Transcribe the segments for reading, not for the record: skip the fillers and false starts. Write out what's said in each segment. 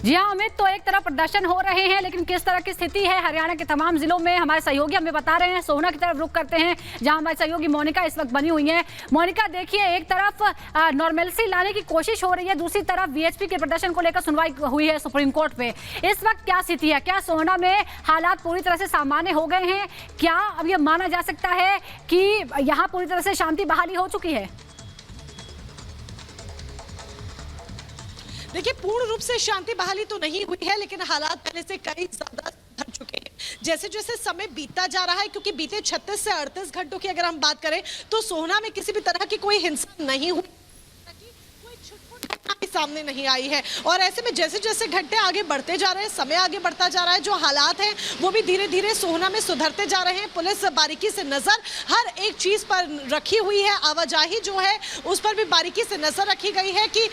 जी हाँ अमित, तो एक तरफ प्रदर्शन हो रहे हैं, लेकिन किस तरह की स्थिति है हरियाणा के तमाम जिलों में हमारे सहयोगी हमें बता रहे हैं। सोहना की तरफ रुख करते हैं जहां हमारे सहयोगी मोनिका इस वक्त बनी हुई है। मोनिका, देखिए एक तरफ नॉर्मलसी लाने की कोशिश हो रही है, दूसरी तरफ वीएचपी के प्रदर्शन को लेकर सुनवाई हुई है सुप्रीम कोर्ट में। इस वक्त क्या स्थिति है? क्या सोहना में हालात पूरी तरह से सामान्य हो गए हैं? क्या अब यह माना जा सकता है कि यहाँ पूरी तरह से शांति बहाली हो चुकी है? देखिए, पूर्ण रूप से शांति बहाली तो नहीं हुई है, लेकिन हालात पहले से कई ज्यादा सुधर चुके हैं। जैसे जैसे समय बीतता जा रहा है, क्योंकि बीते 36 से 38 घंटों की अगर हम बात करें तो सोहना में किसी भी तरह की कोई हिंसा नहीं हुई, सामने नहीं आई है। और ऐसे में जैसे जैसे घंटे आगे बढ़ते जा रहे हैं, समय आगे बढ़ता जा रहा है, जो हालात हैं वो भी धीरे धीरे सोहना में सुधरते जा रहे हैं। पुलिस बारीकी से नजर हर एक चीज पर रखी हुई है। आवाजाही जो है उस पर भी बारीकी से नजर रखी गई है कि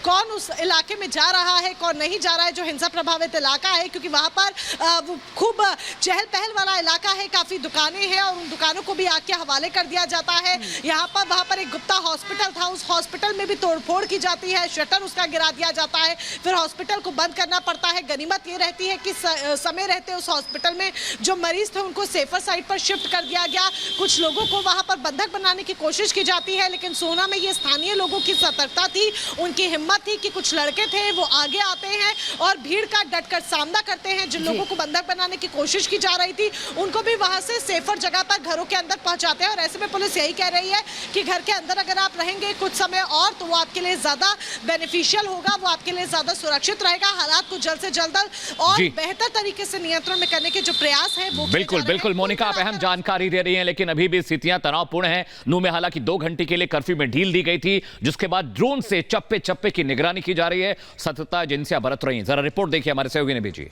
कौन उस इलाके में जा रहा है, कौन नहीं जा रहा है, जो हिंसा प्रभावित इलाका है, क्योंकि वहां पर वो खूब चहल पहल वाला इलाका है, काफी दुकानें हैं और उन दुकानों को भी आग के हवाले कर दिया जाता है। वहां पर एक गुप्ता हॉस्पिटल था, उस हॉस्पिटल में भी तोड़फोड़ की जाती है, शटर उसका गिरा दिया जाता है, फिर हॉस्पिटल को बंद करना पड़ता है। गनीमत ये रहती है कि समय रहते उस हॉस्पिटल में जो मरीज थे उनको सेफर साइड पर शिफ्ट कर दिया गया। कुछ लोगों को वहां पर बंधक बनाने की कोशिश की जाती है, लेकिन सोहना में ये स्थानीय लोगों की सतर्कता थी, उनकी हिम्मत थी कि कुछ लड़के थे वो आगे आते हैं और भीड़ का डटकर सामना करते हैं। जिन लोगों को बंधक बनाने की कोशिश की जा रही थी उनको भी वहां से सेफर जगह पर घरों के अंदर पहुंचाते हैं। और ऐसे में पुलिस यही कह रही है कि घर के अंदर अगर आप रहेंगे कुछ समय और तो वो आपके लिए ज्यादा बेनिफिशियल होगा, वो आपके लिए ज्यादा सुरक्षित रहेगा। हालात को जल्द से जल्द और बेहतर तरीके से नियंत्रण में करने के जो प्रयास है वो बिल्कुल मोनिका, आप अहम जानकारी दे रही हैं, लेकिन अभी भी स्थितियां तनावपूर्ण हैं। नूह में हालांकि 2 घंटे के लिए कर्फ्यू में ढील दी गई थी, जिसके बाद ड्रोन से चप्पे चप्पे की निगरानी की जा रही है। सतर्कता एजेंसियां बरत रही हैं। जरा रिपोर्ट देखिए हमारे सहयोगी ने भेजी।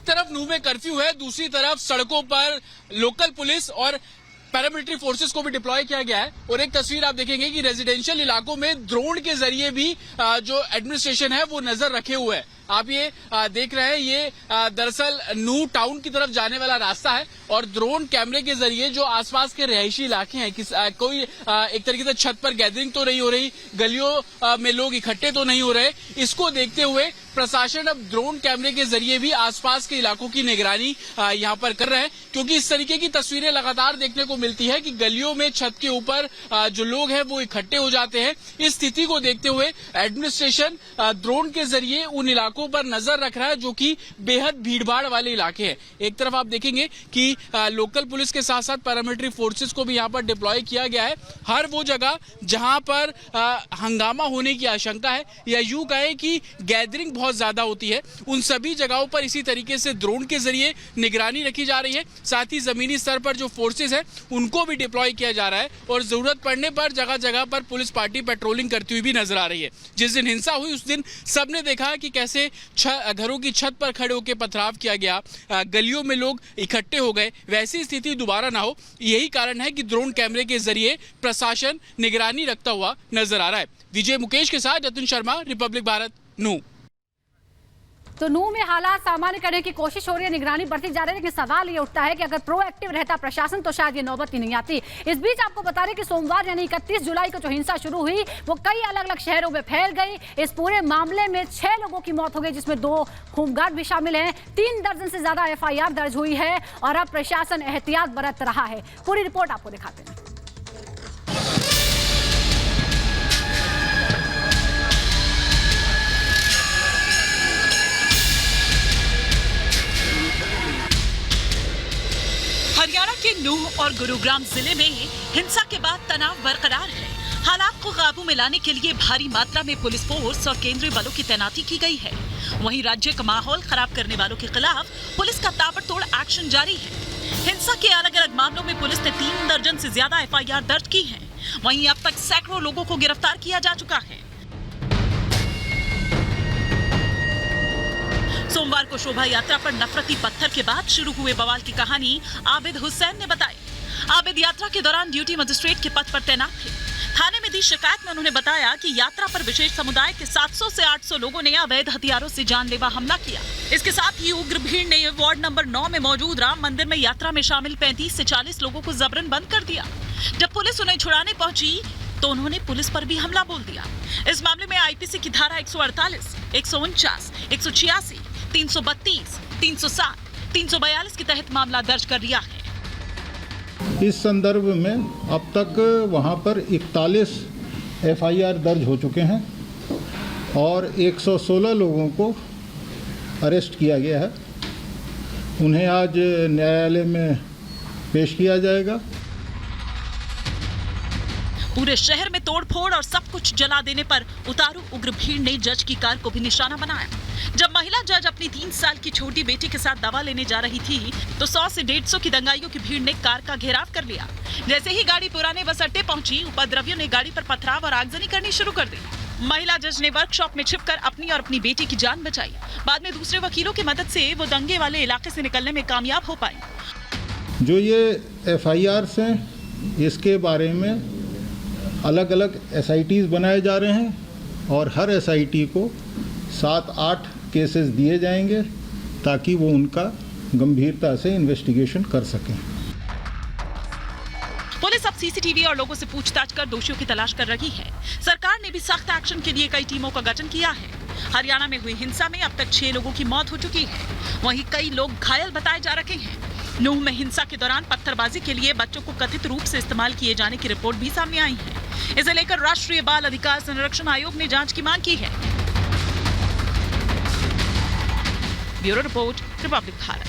तरफ नूह में कर्फ्यू है, दूसरी तरफ सड़कों पर लोकल पुलिस और पैरामिलिट्री फोर्सेस को भी डिप्लॉय किया गया है। और एक तस्वीर आप देखेंगे कि रेजिडेंशियल इलाकों में ड्रोन के जरिए भी जो एडमिनिस्ट्रेशन है वो नजर रखे हुए है। आप ये देख रहे हैं, ये दरअसल नूह टाउन की तरफ जाने वाला रास्ता है और ड्रोन कैमरे के जरिए जो आसपास के रिहायशी इलाके हैं, कोई एक तरीके से छत पर गैदरिंग तो नहीं हो रही, गलियों में लोग इकट्ठे तो नहीं हो रहे, इसको देखते हुए प्रशासन अब ड्रोन कैमरे के जरिए भी आसपास के इलाकों की निगरानी यहाँ पर कर रहे हैं। क्योंकि इस तरीके की तस्वीरें लगातार देखने को मिलती है कि गलियों में छत के ऊपर जो लोग हैं वो इकट्ठे हो जाते हैं। इस स्थिति को देखते हुए एडमिनिस्ट्रेशन ड्रोन के जरिए उन इलाकों पर नजर रख रहा है जो कि बेहद भीड़भाड़ वाले इलाके हैं। एक तरफ आप देखेंगे कि लोकल पुलिस के साथ साथ पैरामिलिट्री फोर्सेस को भी यहाँ पर डिप्लॉय किया गया है। हर वो जगह जहां पर हंगामा होने की आशंका है या यूं कहें कि गैदरिंग बहुत ज्यादा होती है, उन सभी जगहों पर इसी तरीके से ड्रोन के जरिए निगरानी रखी जा रही है। साथ ही जमीनी स्तर पर जो फोर्सेस है उनको भी डिप्लॉय किया जा रहा है और जरूरत पड़ने पर जगह जगह पर पुलिस पार्टी पेट्रोलिंग करती हुई भी नजर आ रही है। जिस दिन हिंसा हुई उस दिन सबने देखा कि कैसे घरों की छत पर खड़े होकर पथराव किया गया, गलियों में लोग इकट्ठे हो गए। वैसी स्थिति दोबारा ना हो, यही कारण है कि ड्रोन कैमरे के जरिए प्रशासन निगरानी रखता हुआ नजर आ रहा है। विजय मुकेश के साथ जतिन शर्मा, रिपब्लिक भारत, नूह। तो नूह में हालात सामान्य करने की कोशिश हो रही है, निगरानी बढ़ती जा रही है, लेकिन सवाल ये उठता है कि अगर प्रोएक्टिव रहता प्रशासन तो शायद ये नौबत ही नहीं आती। इस बीच आपको बता दें कि सोमवार यानी 31 जुलाई को जो हिंसा शुरू हुई वो कई अलग अलग शहरों में फैल गई। इस पूरे मामले में 6 लोगों की मौत हो गई, जिसमें 2 होमगार्ड भी शामिल हैं। 3 दर्जन से ज्यादा FIR दर्ज हुई है और अब प्रशासन एहतियात बरत रहा है। पूरी रिपोर्ट आपको दिखाते हैं। हरियाणा के नूह और गुरुग्राम जिले में हिंसा के बाद तनाव बरकरार है। हालात को काबू में लाने के लिए भारी मात्रा में पुलिस फोर्स और केंद्रीय बलों की तैनाती की गई है। वहीं राज्य का माहौल खराब करने वालों के खिलाफ पुलिस का ताबड़तोड़ एक्शन जारी है। हिंसा के अलग अलग मामलों में पुलिस ने 3 दर्जन से ज्यादा FIR दर्ज की है। वहीं अब तक सैकड़ों लोगों को गिरफ्तार किया जा चुका है। सोमवार को शोभा यात्रा पर नफरती पत्थर के बाद शुरू हुए बवाल की कहानी आबिद हुसैन ने बताई। आबिद यात्रा के दौरान ड्यूटी मजिस्ट्रेट के पद पर तैनात थे। थाने में दी शिकायत में उन्होंने बताया कि यात्रा पर विशेष समुदाय के 700 से 800 लोगों ने अवैध हथियारों से जानलेवा हमला किया। इसके साथ ही उग्र भीड़ ने वार्ड नंबर 9 में मौजूद राम मंदिर में यात्रा में शामिल 35 से 40 लोगों को जबरन बंद कर दिया। जब पुलिस उन्हें छुड़ाने पहुंची तो उन्होंने पुलिस पर भी हमला बोल दिया। इस मामले में आईपीसी की धारा 148, 149, 186, 332, 307, 342 के तहत मामला दर्ज कर लिया है। इस संदर्भ में अब तक वहां पर 41 एफआईआर दर्ज हो चुके हैं और 116 लोगों को अरेस्ट किया गया है। उन्हें आज न्यायालय में पेश किया जाएगा। पूरे शहर में तोड़फोड़ और सब कुछ जला देने पर उतारू उग्र भीड़ ने जज की कार को भी निशाना बनाया। जब महिला जज अपनी 3 साल की छोटी बेटी के साथ दवा लेने जा रही थी तो 100 से 150 की दंगाइयों की भीड़ ने कार का घेराव कर लिया। जैसे ही गाड़ी पुराने बस अड्डे पहुंची, उपद्रवियों ने गाड़ी पर पथराव और आगजनी करनी शुरू कर दी। महिला जज ने वर्कशॉप में छिपकर अपनी और अपनी बेटी की जान बचाई। बाद में दूसरे वकीलों की मदद से वो दंगे वाले इलाके से निकलने में कामयाब हो पाई। जो ये एफआईआर हैं, इसके बारे में अलग अलग एसआईटीज बनाए जा रहे हैं और हर एसआईटी को 7-8 केसेस दिए जाएंगे ताकि वो उनका गंभीरता से इन्वेस्टिगेशन कर सकें। पुलिस अब सीसीटीवी और लोगों से पूछताछ कर दोषियों की तलाश कर रही है। सरकार ने भी सख्त एक्शन के लिए कई टीमों का गठन किया है। हरियाणा में हुई हिंसा में अब तक 6 लोगों की मौत हो चुकी है। वहीं कई लोग घायल बताए जा रहे हैं। नूह में हिंसा के दौरान पत्थरबाजी के लिए बच्चों को कथित रूप से इस्तेमाल किए जाने की रिपोर्ट भी सामने आई है। इसे लेकर राष्ट्रीय बाल अधिकार संरक्षण आयोग ने जांच की मांग की है। Bureau report, Republic Bharat.